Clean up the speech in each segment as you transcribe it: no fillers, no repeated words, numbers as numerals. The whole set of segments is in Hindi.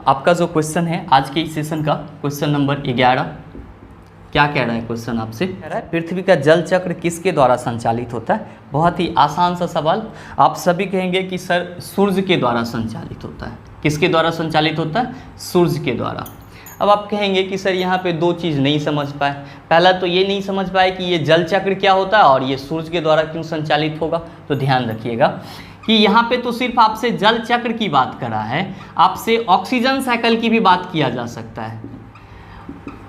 आपका जो क्वेश्चन है आज के इस सेशन का क्वेश्चन नंबर 11, क्या कह रहा है क्वेश्चन आपसे? कह रहा है पृथ्वी का जल चक्र किसके द्वारा संचालित होता है। बहुत ही आसान सा सवाल। आप सभी कहेंगे कि सर सूर्य के द्वारा संचालित होता है। किसके द्वारा संचालित होता है? सूर्य के द्वारा। अब आप कहेंगे कि सर यहाँ पे दो चीज़ नहीं समझ पाए। पहला तो ये नहीं समझ पाए कि ये जल चक्र क्या होता है और ये सूर्य के द्वारा क्यों संचालित होगा। तो ध्यान रखिएगा कि यहाँ पे तो सिर्फ आपसे जल चक्र की बात करा है, आपसे ऑक्सीजन साइकिल की भी बात किया जा सकता है।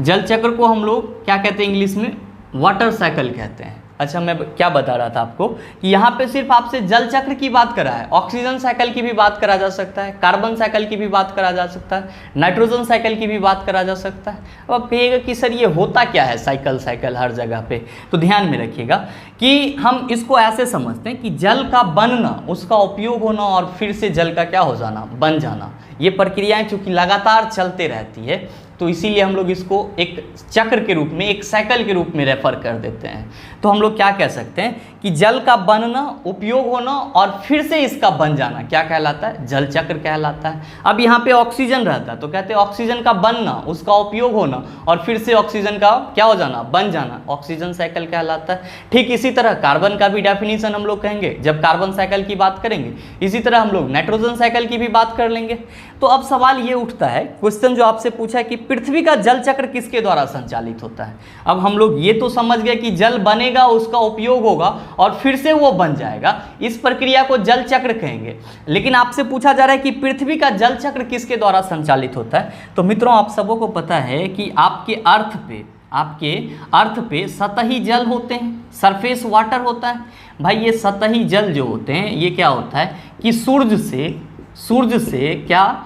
जल चक्र को हम लोग क्या कहते हैं इंग्लिश में? वाटर साइकिल कहते हैं। अच्छा, मैं क्या बता रहा था आपको कि यहाँ पे सिर्फ आपसे जल चक्र की बात करा है, ऑक्सीजन साइकिल की भी बात करा जा सकता है, कार्बन साइकिल की भी बात करा जा सकता है, नाइट्रोजन साइकिल की भी बात करा जा सकता है। अब आप कहिएगा कि सर ये होता क्या है साइकिल हर जगह पे? तो ध्यान में रखिएगा कि हम इसको ऐसे समझते हैं कि जल का बनना, उसका उपयोग होना और फिर से जल का क्या हो जाना, बन जाना, ये प्रक्रियाएं चूँकि लगातार चलते रहती है तो इसीलिए हम लोग इसको एक चक्र के रूप में, एक साइकिल के रूप में रेफर कर देते हैं। तो हम लोग क्या कह सकते हैं कि जल का बनना, उपयोग होना और फिर से इसका बन जाना क्या कहलाता है? जल चक्र कहलाता है। अब यहाँ पे ऑक्सीजन रहता है तो कहते हैं ऑक्सीजन का बनना, उसका उपयोग होना और फिर से ऑक्सीजन का क्या हो जाना, बन जाना, ऑक्सीजन साइकिल कहलाता है। ठीक इसी तरह कार्बन का भी डेफिनेशन हम लोग कहेंगे जब कार्बन साइकिल की बात करेंगे। इसी तरह हम लोग नाइट्रोजन साइकिल की भी बात कर लेंगे। तो अब सवाल ये उठता है, क्वेश्चन जो आपसे पूछा है कि पृथ्वी का जल चक्र किसके द्वारा संचालित होता है। अब हम लोग ये तो समझ गए कि जल बनेगा, उसका उपयोग होगा और फिर से वो बन जाएगा, इस प्रक्रिया को जल चक्र कहेंगे। लेकिन आपसे पूछा जा रहा है कि पृथ्वी का जल चक्र किसके द्वारा संचालित होता है। तो मित्रों, आप सबों को पता है कि आपके अर्थ पे सतही जल होते हैं, सरफेस वाटर होता है। भाई ये सतही जल जो होते हैं ये क्या होता है कि सूर्य से क्या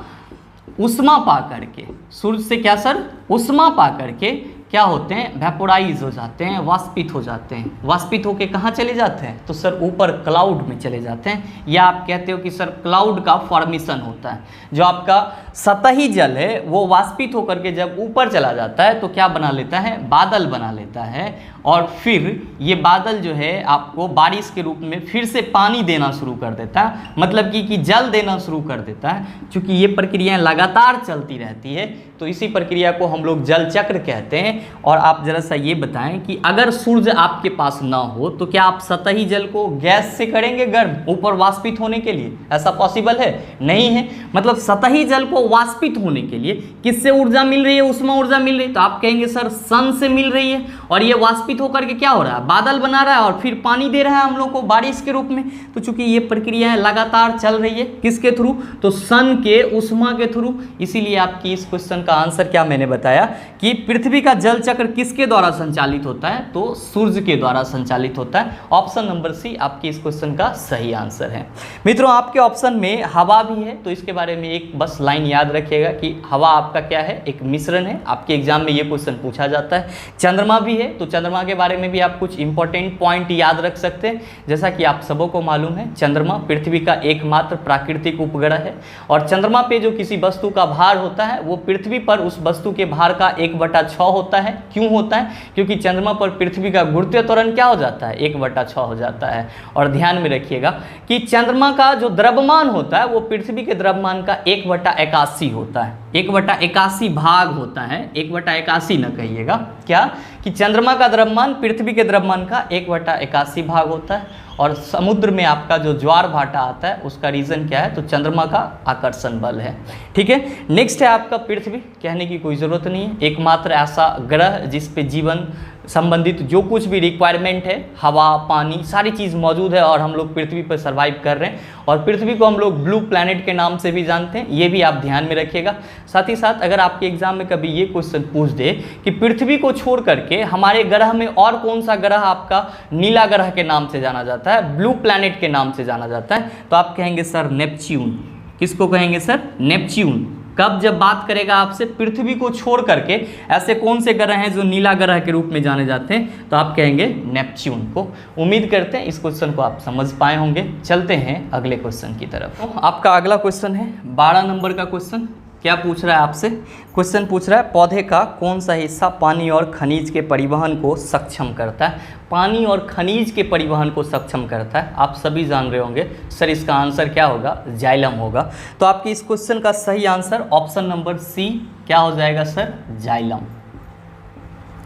उष्मा पा करके, सूर्य से क्या सर, उष्मा पा करके क्या होते हैं, वेपोराइज हो जाते हैं, वाष्पित हो जाते हैं। वाष्पित होके कहाँ चले जाते हैं? तो सर ऊपर क्लाउड में चले जाते हैं, या आप कहते हो कि सर क्लाउड का फॉर्मेशन होता है। जो आपका सतही जल है वो वाष्पित होकर के जब ऊपर चला जाता है तो क्या बना लेता है? बादल बना लेता है। और फिर ये बादल जो है आपको बारिश के रूप में फिर से पानी देना शुरू कर देता है, मतलब कि जल देना शुरू कर देता है। क्योंकि ये प्रक्रियाएं लगातार चलती रहती है तो इसी प्रक्रिया को हम लोग जल चक्र कहते हैं। और आप जरा सा ये बताएं कि अगर सूर्य आपके पास ना हो तो क्या आप सतही जल को गैस से करेंगे गर्म ऊपर वाष्पित होने के लिए? ऐसा पॉसिबल है? नहीं है। मतलब सतही जल को वाष्पित होने के लिए किससे ऊर्जा मिल रही है? उष्मा ऊर्जा मिल रही है। तो आप कहेंगे सर सन से मिल रही है और ये वाष्पित होकर के क्या हो रहा है? बादल बना रहा है और फिर पानी दे रहा है हम लोग को बारिश के रूप में। तो चूंकि ये प्रक्रियाएं लगातार चल रही है किसके थ्रू? तो सन के उष्मा के थ्रू। इसीलिए आपकी इस क्वेश्चन का आंसर क्या मैंने बताया कि पृथ्वी का जल चक्र किसके द्वारा संचालित होता है? तो सूर्य के द्वारा संचालित होता है। ऑप्शन नंबर सी आपके इस क्वेश्चन का सही आंसर है। मित्रों, आपके ऑप्शन में हवा भी है तो इसके बारे में एक बस लाइन याद रखिएगा कि हवा आपका क्या है? एक मिश्रण है। आपके एग्जाम में ये क्वेश्चन पूछा जाता है। चंद्रमा भी है तो चंद्रमा के बारे में भी आप कुछ इंपॉर्टेंट पॉइंट याद रख सकते हैं। जैसा कि आप सबों को मालूम है चंद्रमा पृथ्वी का एकमात्र प्राकृतिक उपग्रह है और चंद्रमा पे जो किसी वस्तु का भार होता है वो पृथ्वी पर उस वस्तु के भार का 1/6 होता है। क्यों होता है? क्योंकि चंद्रमा पर पृथ्वी का गुरुत्वीय त्वरण क्या हो जाता है? 1/6 हो जाता है। और ध्यान में रखिएगा कि चंद्रमा का जो द्रव्यमान होता है वो पृथ्वी के द्रव्यमान का 1/81 होता है। 1/81 भाग होता है। 1/81 न कहिएगा, क्या कि चंद्रमा का द्रव्यमान पृथ्वी के द्रव्यमान का 1/81 भाग होता है। और समुद्र में आपका जो ज्वार भाटा आता है उसका रीज़न क्या है? तो चंद्रमा का आकर्षण बल है। ठीक है। नेक्स्ट है आपका पृथ्वी। कहने की कोई ज़रूरत नहीं है, एकमात्र ऐसा ग्रह जिस पे जीवन संबंधित जो कुछ भी रिक्वायरमेंट है, हवा, पानी, सारी चीज़ मौजूद है और हम लोग पृथ्वी पर सर्वाइव कर रहे हैं। और पृथ्वी को हम लोग ब्लू प्लैनेट के नाम से भी जानते हैं, ये भी आप ध्यान में रखिएगा। साथ ही साथ अगर आपके एग्जाम में कभी ये क्वेश्चन पूछ दे कि पृथ्वी को छोड़ करके हमारे ग्रह में और कौन सा ग्रह आपका नीला ग्रह के नाम से जाना जाता है, ब्लू प्लैनेट के नाम से जाना जाता है, तो आप कहेंगे सर नेपच्यून। किसको कहेंगे सर? नेपच्यून। कब? जब बात करेगा आपसे पृथ्वी को छोड़ करके ऐसे कौन से ग्रह हैं जो नीला ग्रह के रूप में जाने जाते हैं, तो आप कहेंगे नेपच्यून को। उम्मीद करते हैं इस क्वेश्चन को आप समझ पाए होंगे। चलते हैं अगले क्वेश्चन की तरफ। तो आपका अगला क्वेश्चन है 12 नंबर का क्वेश्चन। क्या पूछ रहा है आपसे? क्वेश्चन पूछ रहा है पौधे का कौन सा हिस्सा पानी और खनिज के परिवहन को सक्षम करता है? पानी और खनिज के परिवहन को सक्षम करता है, आप सभी जान रहे होंगे सर इसका आंसर क्या होगा? जाइलम होगा। तो आपके इस क्वेश्चन का सही आंसर ऑप्शन नंबर सी क्या हो जाएगा सर? जाइलम।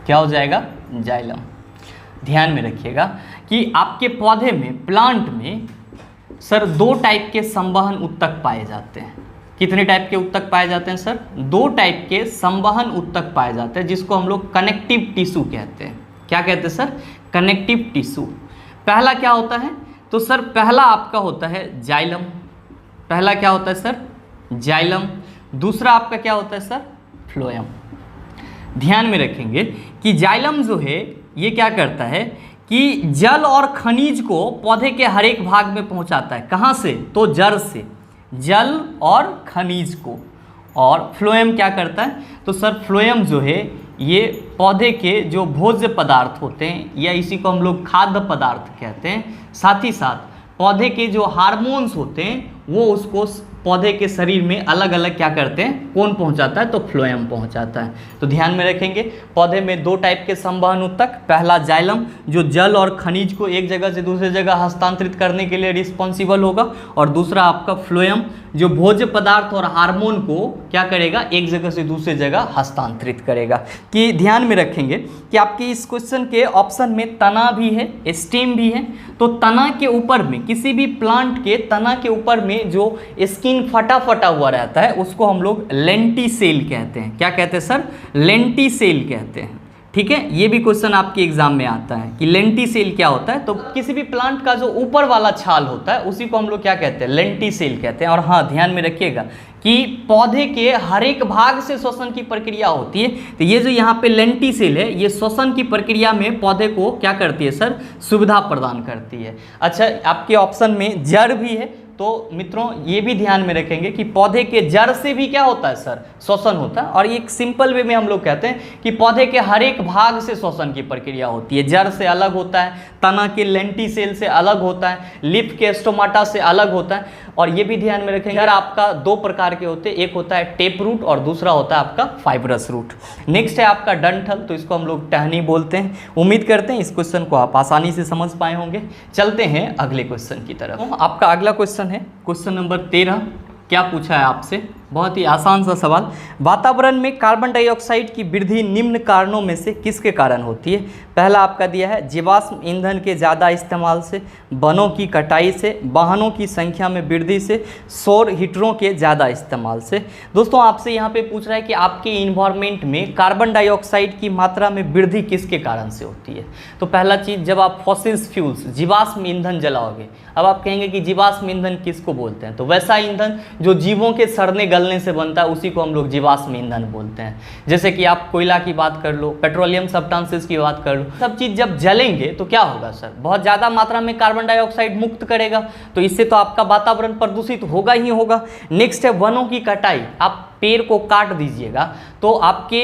क्या हो जाएगा? जाइलम। ध्यान में रखिएगा कि आपके पौधे में, प्लांट में सर 2 टाइप के संवहन उत्तक पाए जाते हैं। कितने टाइप के उत्तक पाए जाते हैं सर? 2 टाइप के संवहन उत्तक पाए जाते हैं, जिसको हम लोग कनेक्टिव टिश्यू कहते हैं। क्या कहते हैं सर? Connective tissue. पहला क्या होता है? तो सर पहला आपका होता है जाइलम। पहला क्या होता है सर? जाइलम। दूसरा आपका क्या होता है सर? फ्लोएम। ध्यान में रखेंगे कि जाइलम जो है ये क्या करता है कि जल और खनिज को पौधे के हर एक भाग में पहुंचाता है। कहाँ से? तो जड़ से, जल और खनिज को। और फ्लोएम क्या करता है? तो सर फ्लोएम जो है ये पौधे के जो भोज्य पदार्थ होते हैं, या इसी को हम लोग खाद्य पदार्थ कहते हैं, साथ ही साथ पौधे के जो हार्मोन्स होते हैं वो उसको पौधे के शरीर में अलग अलग क्या करते हैं? कौन पहुंचाता है? तो फ्लोएम पहुंचाता है। तो ध्यान में रखेंगे पौधे में 2 टाइप के संवहन उत्तक, पहला जाइलम जो जल और खनिज को एक जगह से दूसरी जगह हस्तांतरित करने के लिए रिस्पॉन्सिबल होगा, और दूसरा आपका फ्लोएम जो भोज्य पदार्थ और हार्मोन को क्या करेगा? एक जगह से दूसरी जगह हस्तांतरित करेगा। कि ध्यान में रखेंगे कि आपके इस क्वेश्चन के ऑप्शन में तना भी है, स्टेम भी है। तो तना के ऊपर में, किसी भी प्लांट के तना के ऊपर में जो स्किन फटा फटा हुआ रहता है उसको हम लोग लेंटिसेल कहते हैं। क्या कहते हैं सर? लेंटिसेल कहते हैं। ठीक है, ये भी क्वेश्चन आपके एग्जाम में आता है कि लेंटिसेल क्या होता है। तो किसी भी प्लांट का जो ऊपर वाला छाल होता है उसी को हम लोग क्या कहते हैं? लेंटिसेल कहते हैं। और हाँ, ध्यान में रखिएगा कि पौधे के हर एक भाग से श्वसन की प्रक्रिया होती है। तो ये जो यहाँ पे लेंटिसेल है ये श्वसन की प्रक्रिया में पौधे को क्या करती है सर? सुविधा प्रदान करती है। अच्छा, आपके ऑप्शन में जड़ भी है, तो मित्रों ये भी ध्यान में रखेंगे कि पौधे के जड़ से भी क्या होता है सर? श्वसन होता है। और एक सिंपल वे में हम लोग कहते हैं कि पौधे के हर एक भाग से श्वसन की प्रक्रिया होती है। जड़ से अलग होता है, तना के लेंटिसेल से अलग होता है, लीफ के स्टोमाटा से अलग होता है। और ये भी ध्यान में रखेंगे, आपका 2 प्रकार के होते हैं, एक होता है टेप रूट और दूसरा होता है आपका फाइब्रस रूट। नेक्स्ट है आपका डंठल, तो इसको हम लोग टहनी बोलते हैं। उम्मीद करते हैं इस क्वेश्चन को आप आसानी से समझ पाए होंगे। चलते हैं अगले क्वेश्चन की तरफ। आपका अगला क्वेश्चन है क्वेश्चन नंबर 13। क्या पूछा है आपसे? बहुत ही आसान सा सवाल। वातावरण में कार्बन डाइऑक्साइड की वृद्धि निम्न कारणों में से किसके कारण होती है? पहला आपका दिया है जीवाश्म ईंधन के ज़्यादा इस्तेमाल से, वनों की कटाई से, वाहनों की संख्या में वृद्धि से, सौर हीटरों के ज़्यादा इस्तेमाल से। दोस्तों आपसे यहाँ पे पूछ रहा है कि आपके इन्वायरमेंट में कार्बन डाइऑक्साइड की मात्रा में वृद्धि किसके कारण से होती है? तो पहला चीज़, जब आप फॉसिल्स फ्यूल्स जीवाश्म ईंधन जलाओगे। अब आप कहेंगे कि जीवाश्म ईंधन किसको बोलते हैं? तो वैसा ईंधन जो जीवों के सड़ने गलने से बनता है उसी को हम लोग जीवाश्म ईंधन बोलते हैं। जैसे कि आप कोयला की बात कर लो, पेट्रोलियम सब्सटेंसेस की बात कर लो, सब चीज़ जब जलेंगे तो क्या होगा सर? बहुत ज़्यादा मात्रा में कार्बन डाइऑक्साइड मुक्त करेगा, तो इससे तो आपका वातावरण प्रदूषित होगा ही होगा। नेक्स्ट है वनों की कटाई। आप पेड़ को काट दीजिएगा तो आपके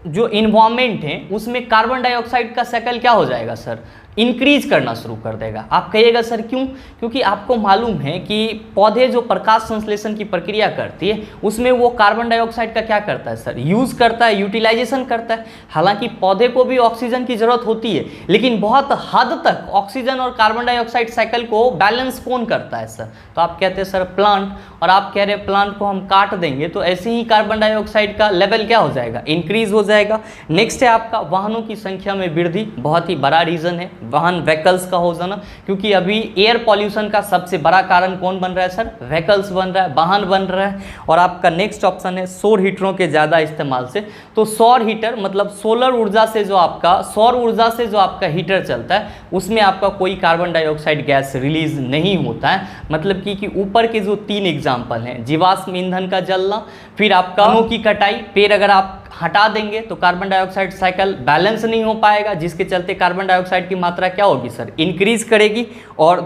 जो इन्वायरमेंट है उसमें कार्बन डाइऑक्साइड का साइकिल क्या हो जाएगा सर? इंक्रीज करना शुरू कर देगा। आप कहिएगा सर क्यों? क्योंकि आपको मालूम है कि पौधे जो प्रकाश संश्लेषण की प्रक्रिया करती है उसमें वो कार्बन डाइऑक्साइड का क्या करता है सर? यूज़ करता है, यूटिलाइजेशन करता है। हालांकि पौधे को भी ऑक्सीजन की जरूरत होती है, लेकिन बहुत हद तक ऑक्सीजन और कार्बन डाइऑक्साइड साइकिल को बैलेंस कौन करता है सर? तो आप कहते हैं सर प्लांट, और आप कह रहे हैं प्लांट को हम काट देंगे तो ऐसे ही कार्बन डाइऑक्साइड का लेवल क्या हो जाएगा? इंक्रीज हो जाएगा। नेक्स्ट है आपका वाहनों की संख्या में वृद्धि। बहुत ही बड़ा रीजन है वाहन व्हीकल्स का हो जाना, क्योंकि अभी एयर पॉल्यूशन का सबसे बड़ा कारण कौन बन रहा है सर? व्हीकल्स बन रहा है, वाहन बन रहा है। और आपका नेक्स्ट ऑप्शन है सौर हीटरों के ज़्यादा इस्तेमाल से। तो सौर हीटर मतलब सोलर ऊर्जा से जो आपका, सौर ऊर्जा से जो आपका हीटर चलता है उसमें आपका कोई कार्बन डाइऑक्साइड गैस रिलीज नहीं होता है। मतलब कि ऊपर के जो 3 एग्जाम्पल हैं, जीवाश्म ईंधन का जलना, फिर आपका वनों की कटाई, पेड़ अगर आप हटा देंगे तो कार्बन डाइऑक्साइड साइकिल बैलेंस नहीं हो पाएगा, जिसके चलते कार्बन डाइऑक्साइड की मात्रा क्या होगी सर? इंक्रीज करेगी। और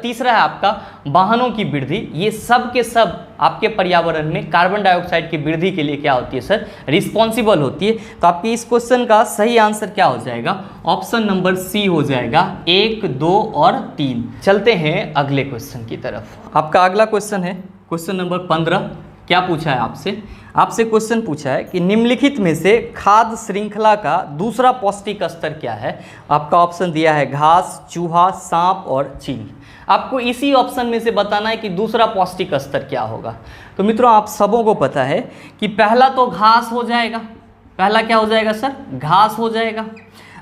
तीसरा है आपका वाहनों की वृद्धि। ये सब के सब आपके पर्यावरण में कार्बन डाइऑक्साइड की वृद्धि के लिए क्या होती है सर? रिस्पॉन्सिबल होती है। तो आपके इस क्वेश्चन का सही आंसर क्या हो जाएगा? ऑप्शन नंबर सी हो जाएगा, 1, 2 और 3। चलते हैं अगले क्वेश्चन की तरफ। आपका अगला क्वेश्चन है क्वेश्चन नंबर 15। क्या पूछा है आपसे? आपसे क्वेश्चन पूछा है कि निम्नलिखित में से खाद्य श्रृंखला का दूसरा पौष्टिक स्तर क्या है। आपका ऑप्शन दिया है घास, चूहा, सांप और चील। आपको इसी ऑप्शन में से बताना है कि दूसरा पौष्टिक स्तर क्या होगा। तो मित्रों, आप सबों को पता है कि पहला तो घास हो जाएगा। पहला क्या हो जाएगा सर? घास हो जाएगा।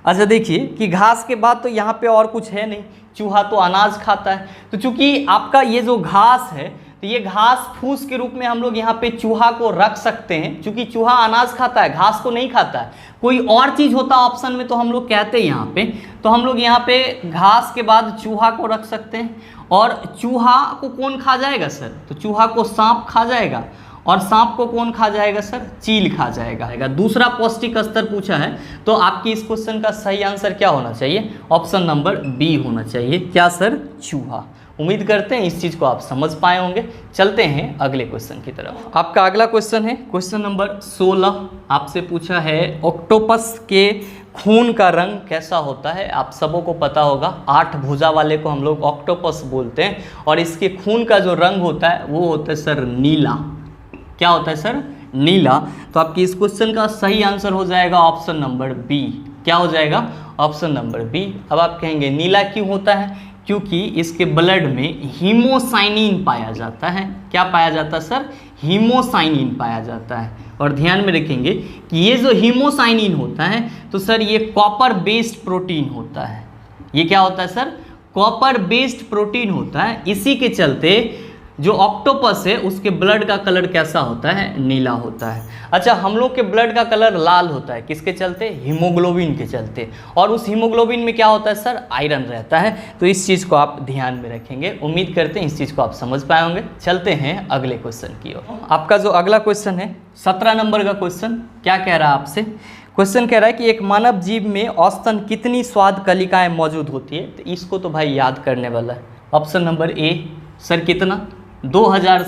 अच्छा देखिए कि घास के बाद तो यहाँ पे और कुछ है नहीं, चूहा तो अनाज खाता है। तो चूंकि आपका ये जो घास है, तो ये घास फूस के रूप में हम लोग यहाँ पे चूहा को रख सकते हैं, क्योंकि चूहा अनाज खाता है, घास को नहीं खाता है। कोई और चीज़ होता ऑप्शन में तो हम लोग कहते हैं यहाँ पे, तो हम लोग यहाँ पे घास के बाद चूहा को रख सकते हैं। और चूहा को कौन खा जाएगा सर? तो चूहा को सांप खा जाएगा। और सांप को कौन खा जाएगा सर? चील खा जाएगा। दूसरा पौष्टिक स्तर पूछा है, तो आपकी इस क्वेश्चन का सही आंसर क्या होना चाहिए? ऑप्शन नंबर बी होना चाहिए। क्या सर? चूहा। उम्मीद करते हैं इस चीज़ को आप समझ पाए होंगे। चलते हैं अगले क्वेश्चन की तरफ। आपका अगला क्वेश्चन है क्वेश्चन नंबर 16। आपसे पूछा है ऑक्टोपस के खून का रंग कैसा होता है। आप सबों को पता होगा 8 भुजा वाले को हम लोग ऑक्टोपस बोलते हैं, और इसके खून का जो रंग होता है वो होता है सर नीला। क्या होता है सर? नीला। तो आपकी इस क्वेश्चन का सही आंसर हो जाएगा ऑप्शन नंबर बी। क्या हो जाएगा? Option number B. अब आप कहेंगे नीला क्यों होता है? क्योंकि इसके ब्लड में हीमोसाइनिन पाया जाता है। क्या पाया जाता है सर? हीमोसाइनिन पाया जाता है। और ध्यान में रखेंगे कि ये जो हीमोसाइनिन होता है, तो सर ये कॉपर बेस्ड प्रोटीन होता है। ये क्या होता है सर? कॉपर बेस्ड प्रोटीन होता है। इसी के चलते जो ऑक्टोपस है उसके ब्लड का कलर कैसा होता है? नीला होता है। अच्छा, हम लोग के ब्लड का कलर लाल होता है, किसके चलते? हीमोग्लोबिन के चलते। और उस हीमोग्लोबिन में क्या होता है सर? आयरन रहता है। तो इस चीज़ को आप ध्यान में रखेंगे। उम्मीद करते हैं इस चीज़ को आप समझ पाए होंगे। चलते हैं अगले क्वेश्चन की ओर। आपका जो अगला क्वेश्चन है 17 नंबर का क्वेश्चन क्या कह रहा है आपसे? क्वेश्चन कह रहा है कि एक मानव जीव में औसतन कितनी स्वाद कलिकाएँ मौजूद होती है। तो इसको तो भाई याद करने वाला है। ऑप्शन नंबर ए सर कितना? 2000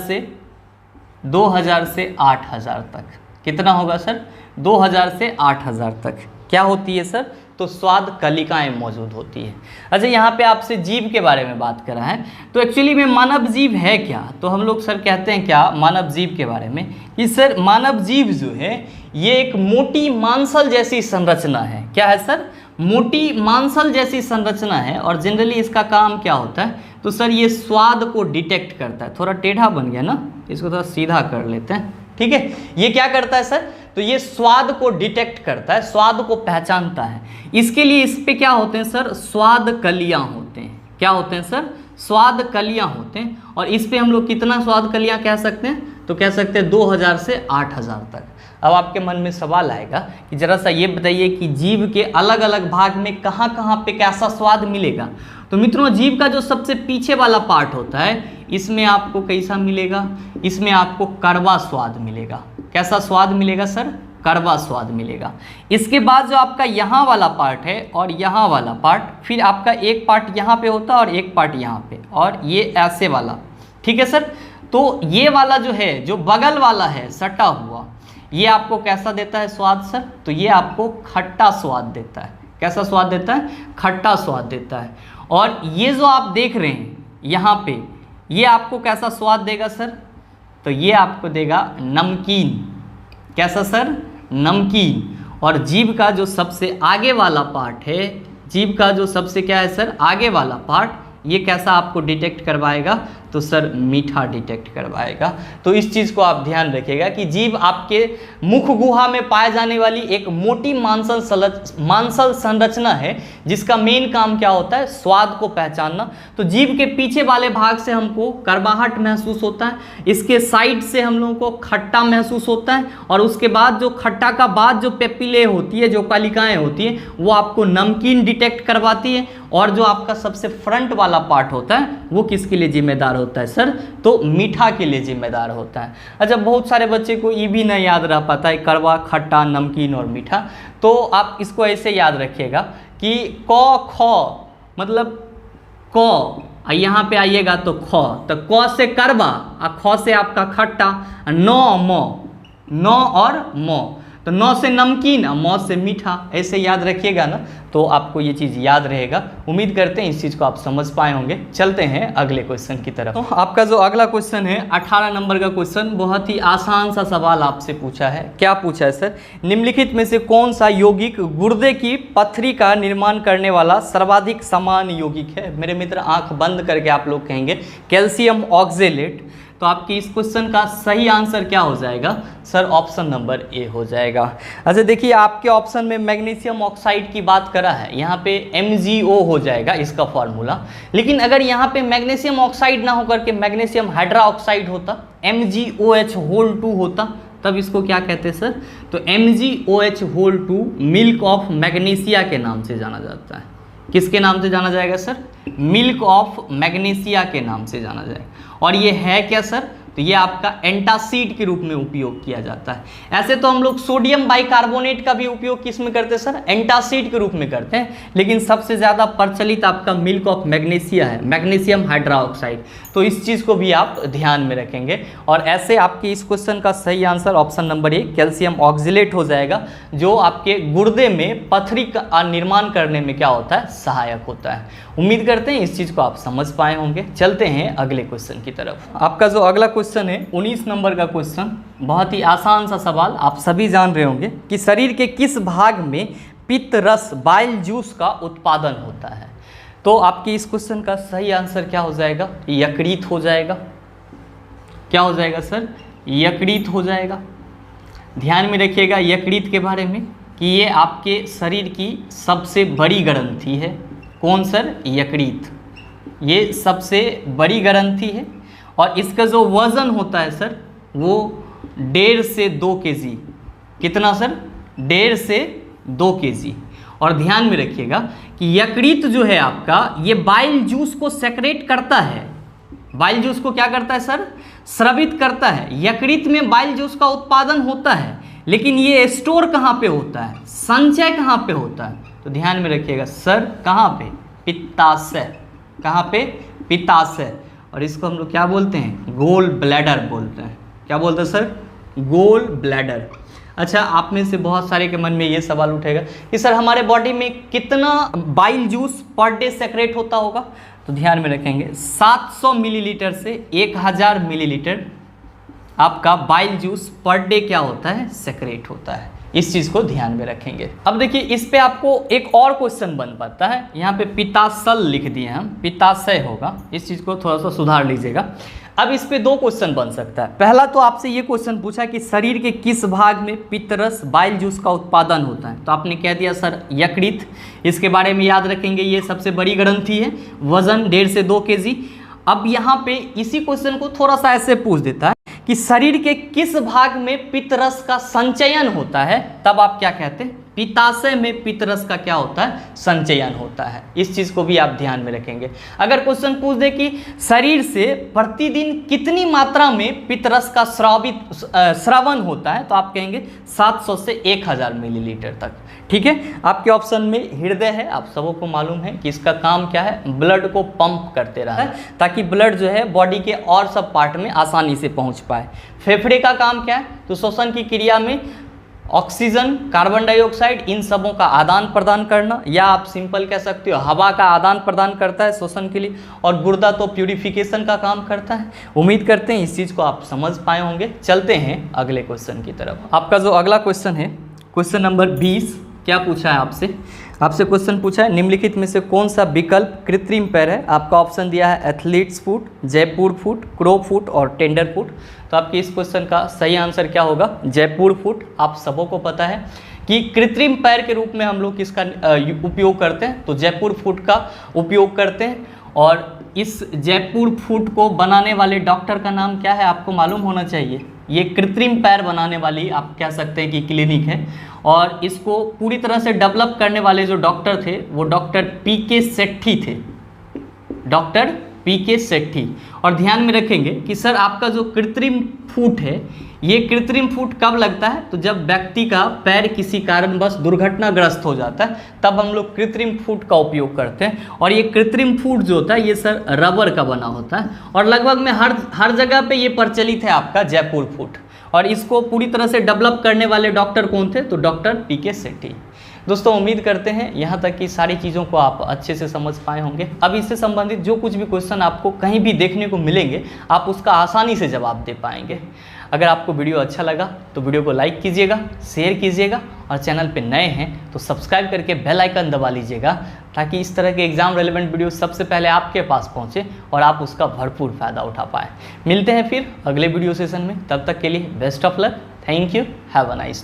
से 8000 तक। कितना होगा सर? 2000 से 8000 तक क्या होती है सर? तो स्वाद कलिकाएँ मौजूद होती है। अच्छा, यहाँ पे आपसे जीव के बारे में बात करा है, तो एक्चुअली में मानव जीव है क्या? तो हम लोग सर कहते हैं क्या मानव जीव के बारे में कि सर मानव जीव जो है ये एक मोटी मांसल जैसी संरचना है। क्या है सर? मोटी मांसल जैसी संरचना है। और जनरली इसका काम क्या होता है? तो सर ये स्वाद को डिटेक्ट करता है। थोड़ा टेढ़ा बन गया ना, इसको थोड़ा सीधा कर लेते हैं, ठीक है। ये क्या करता है सर? तो ये स्वाद को डिटेक्ट करता है, स्वाद को पहचानता है। इसके लिए इस पे क्या होते हैं सर? स्वाद कलियाँ होते हैं। क्या होते हैं सर? स्वाद कलियाँ होते हैं। और इस पे हम लोग कितना स्वाद कलियाँ कह सकते हैं? तो कह सकते हैं 2000 से 8000 तक। अब आपके मन में सवाल आएगा कि जरा सा ये बताइए कि जीव के अलग अलग भाग में कहाँ कहाँ पे कैसा स्वाद मिलेगा। तो मित्रों, जीव का जो सबसे पीछे वाला पार्ट होता है इसमें आपको कैसा मिलेगा? इसमें आपको कड़वा स्वाद मिलेगा। कैसा स्वाद मिलेगा सर? कड़वा स्वाद मिलेगा। इसके बाद जो आपका यहाँ वाला पार्ट है और यहाँ वाला पार्ट, फिर आपका एक पार्ट यहाँ पे होता है और एक पार्ट यहाँ पे, और ये ऐसे वाला, ठीक है सर। तो ये वाला जो है, जो बगल वाला है सटा हुआ, ये आपको कैसा देता है स्वाद सर? तो ये आपको खट्टा स्वाद देता है। कैसा स्वाद देता है? खट्टा स्वाद देता है। और ये जो आप देख रहे हैं यहाँ पे, ये आपको कैसा स्वाद देगा सर? तो ये आपको देगा नमकीन। कैसा सर? नमकीन। और जीभ का जो सबसे आगे वाला पार्ट है, जीभ का जो सबसे क्या है सर? आगे वाला पार्ट, ये कैसा आपको डिटेक्ट करवाएगा? तो सर मीठा डिटेक्ट करवाएगा। तो इस चीज़ को आप ध्यान रखिएगा कि जीभ आपके मुख गुहा में पाए जाने वाली एक मोटी मांसल संरचना है, जिसका मेन काम क्या होता है? स्वाद को पहचानना। तो जीभ के पीछे वाले भाग से हमको कड़वाहट महसूस होता है, इसके साइड से हम लोगों को खट्टा महसूस होता है, और उसके बाद जो खट्टा का बाद जो पेपिले होती है, जो कलिकाएँ होती हैं, वो आपको नमकीन डिटेक्ट करवाती है। और जो आपका सबसे फ्रंट वाला पार्ट होता है वो किसके लिए जिम्मेदार होता है सर? तो मीठा के लिए जिम्मेदार होता है। अच्छा, बहुत सारे बच्चे को ये भी नहीं याद रह पाता है कड़वा, खट्टा, नमकीन और मीठा। तो आप इसको ऐसे याद रखिएगा कि क ख मतलब क, यहाँ पे आइएगा तो ख, तो क से कड़वा और ख से आपका खट्टा, न म, न और म। तो नौ से नमकीन, मौत से मीठा, ऐसे याद रखिएगा ना तो आपको ये चीज़ याद रहेगा। उम्मीद करते हैं इस चीज़ को आप समझ पाए होंगे। चलते हैं अगले क्वेश्चन की तरफ। तो आपका जो अगला क्वेश्चन है 18 नंबर का क्वेश्चन, बहुत ही आसान सा सवाल आपसे पूछा है। क्या पूछा है सर? निम्नलिखित में से कौन सा यौगिक गुर्दे की पथरी का निर्माण करने वाला सर्वाधिक समान यौगिक है? मेरे मित्र आंख बंद करके आप लोग कहेंगे कैल्शियम ऑक्जेलेट। तो आपकी इस क्वेश्चन का सही आंसर क्या हो जाएगा सर? ऑप्शन नंबर ए हो जाएगा। अच्छा देखिए, आपके ऑप्शन में मैग्नीशियम ऑक्साइड की बात करा है, यहाँ पे MgO हो जाएगा इसका फॉर्मूला। लेकिन अगर यहाँ पे मैग्नीशियम ऑक्साइड ना होकर के मैग्नीशियम हाइड्रोक्साइड होता, MgOH2 होता, तब इसको क्या कहते हैं सर? तो MgOH2 मिल्क ऑफ मैग्नीशिया के नाम से जाना जाता है। किसके नाम से जाना जाएगा सर? मिल्क ऑफ मैग्नीशिया के नाम से जाना जाएगा। और ये है क्या सर? तो ये आपका एंटासिड के रूप में उपयोग किया जाता है। ऐसे तो हम लोग सोडियम बाइकार्बोनेट का भी उपयोग किस में करते हैं सर? एंटासिड के रूप में करते हैं। लेकिन सबसे ज़्यादा प्रचलित आपका मिल्क ऑफ मैग्नीशिया है, मैग्नीशियम हाइड्रोक्साइड। तो इस चीज़ को भी आप ध्यान में रखेंगे। और ऐसे आपके इस क्वेश्चन का सही answer option number A calcium oxalate हो जाएगा, जो आपके गुर्दे में पथरी का निर्माण करने में क्या होता है? सहायक होता है। उम्मीद करते हैं इस चीज़ को आप समझ पाए होंगे। चलते हैं अगले क्वेश्चन की तरफ। आपका जो अगला क्वेश्चन है 19 नंबर का क्वेश्चन, बहुत ही आसान सा सवाल, आप सभी जान रहे होंगे कि शरीर के किस भाग में पित्त रस बाइल जूस का उत्पादन होता है? तो आपकी इस क्वेश्चन का सही आंसर क्या हो जाएगा? यकृत हो जाएगा। क्या हो जाएगा सर? यकृत हो जाएगा। ध्यान में रखिएगा यकृत के बारे में कि ये आपके शरीर की सबसे बड़ी ग्रंथि है। कौन सर? यकृत। ये सबसे बड़ी ग्रंथि है और इसका जो वजन होता है सर वो 1.5 से 2 kg। कितना सर? 1.5 से 2 kg। और ध्यान में रखिएगा कि यकृत जो है आपका, ये बाइल जूस को सेक्रेट करता है। बाइल जूस को क्या करता है सर? स्रावित करता है। यकृत में बाइल जूस का उत्पादन होता है, लेकिन ये स्टोर कहाँ पे होता है? संचय कहाँ पे होता है? तो ध्यान में रखिएगा सर, कहाँ पे? पित्ताशय। कहाँ पे? पित्ताशय। और इसको हम लोग क्या बोलते हैं? गोल ब्लैडर बोलते हैं। क्या बोलते हैं सर? Gall bladder. अच्छा, आप में से बहुत सारे के मन में ये सवाल उठेगा कि सर हमारे बॉडी में कितना bile juice per day secrete होता होगा? तो ध्यान में रखेंगे 700 मिलीलीटर से 1000 मिलीलीटर आपका बाइल जूस पर डे क्या होता है? सेक्रेट होता है। इस चीज़ को ध्यान में रखेंगे। अब देखिए, इस पे आपको एक और क्वेश्चन बन पाता है। यहाँ पे पित्ताशय लिख दिए हम, पित्ताशय होगा। इस चीज़ को थोड़ा सा सुधार लीजिएगा। अब इस पे 2 क्वेश्चन बन सकता है। पहला तो आपसे ये क्वेश्चन पूछा कि शरीर के किस भाग में पित्तरस बाइल जूस का उत्पादन होता है? तो आपने कह दिया सर यकृत। इसके बारे में याद रखेंगे, ये सबसे बड़ी ग्रंथि है, वजन 1.5 से 2 kg। अब यहाँ पे इसी क्वेश्चन को थोड़ा सा ऐसे पूछ देता है कि शरीर के किस भाग में पित्तरस का संचयन होता है? तब आप क्या कहते हैं? पित्ताशय में पित्तरस का क्या होता है? संचयन होता है। इस चीज़ को भी आप ध्यान में रखेंगे। अगर क्वेश्चन पूछ दे कि शरीर से प्रतिदिन कितनी मात्रा में पित्तरस का स्रावन होता है, तो आप कहेंगे 700 से 1000 मिलीलीटर तक। ठीक है, आपके ऑप्शन में हृदय है। आप सबको मालूम है कि इसका काम क्या है? ब्लड को पंप करते रहता है ताकि ब्लड जो है बॉडी के और सब पार्ट में आसानी से पहुंच पाए। फेफड़े का काम क्या है? तो श्वसन की क्रिया में ऑक्सीजन, कार्बन डाइऑक्साइड, इन सबों का आदान प्रदान करना, या आप सिंपल कह सकते हो हवा का आदान प्रदान करता है श्वसन के लिए। और गुर्दा तो प्यूरिफिकेशन का काम करता है। उम्मीद करते हैं इस चीज़ को आप समझ पाए होंगे। चलते हैं अगले क्वेश्चन की तरफ। आपका जो अगला क्वेश्चन है, क्वेश्चन नंबर 20, क्या पूछा है आपसे क्वेश्चन पूछा है निम्नलिखित में से कौन सा विकल्प कृत्रिम पैर है? आपका ऑप्शन दिया है athletes foot, Jaipur foot, crow foot और टेंडर फुट। तो आपके इस क्वेश्चन का सही आंसर क्या होगा? जयपुर फुट। आप सबों को पता है कि कृत्रिम पैर के रूप में हम लोग किसका उपयोग करते हैं? तो जयपुर फुट का उपयोग करते हैं। और इस जयपुर फुट को बनाने वाले डॉक्टर का नाम क्या है? आपको मालूम होना चाहिए। ये कृत्रिम पैर बनाने वाली आप कह सकते हैं कि क्लिनिक है। और इसको पूरी तरह से डेवलप करने वाले जो डॉक्टर थे वो डॉक्टर PK सेट्ठी थे। Doctor PK सेट्ठी। और ध्यान में रखेंगे कि सर आपका जो कृत्रिम फुट है, ये कृत्रिम फुट कब लगता है? तो जब व्यक्ति का पैर किसी कारणवश दुर्घटनाग्रस्त हो जाता है, तब हम लोग कृत्रिम फुट का उपयोग करते हैं। और ये कृत्रिम फुट जो होता है ये सर रबर का बना होता है। और लगभग में हर जगह पे ये प्रचलित है आपका जयपुर फुट। और इसको पूरी तरह से डेवलप करने वाले डॉक्टर कौन थे? तो डॉक्टर पीके सेठी। दोस्तों उम्मीद करते हैं यहाँ तक की सारी चीज़ों को आप अच्छे से समझ पाए होंगे। अब इससे संबंधित जो कुछ भी क्वेश्चन आपको कहीं भी देखने को मिलेंगे आप उसका आसानी से जवाब दे पाएंगे। अगर आपको वीडियो अच्छा लगा तो वीडियो को लाइक कीजिएगा, शेयर कीजिएगा और चैनल पे नए हैं तो सब्सक्राइब करके बेल आइकन दबा लीजिएगा ताकि इस तरह के एग्जाम रेलेवेंट वीडियो सबसे पहले आपके पास पहुँचे और आप उसका भरपूर फ़ायदा उठा पाएँ। मिलते हैं फिर अगले वीडियो सेशन में, तब तक के लिए best of luck. Thank you, have a nice day.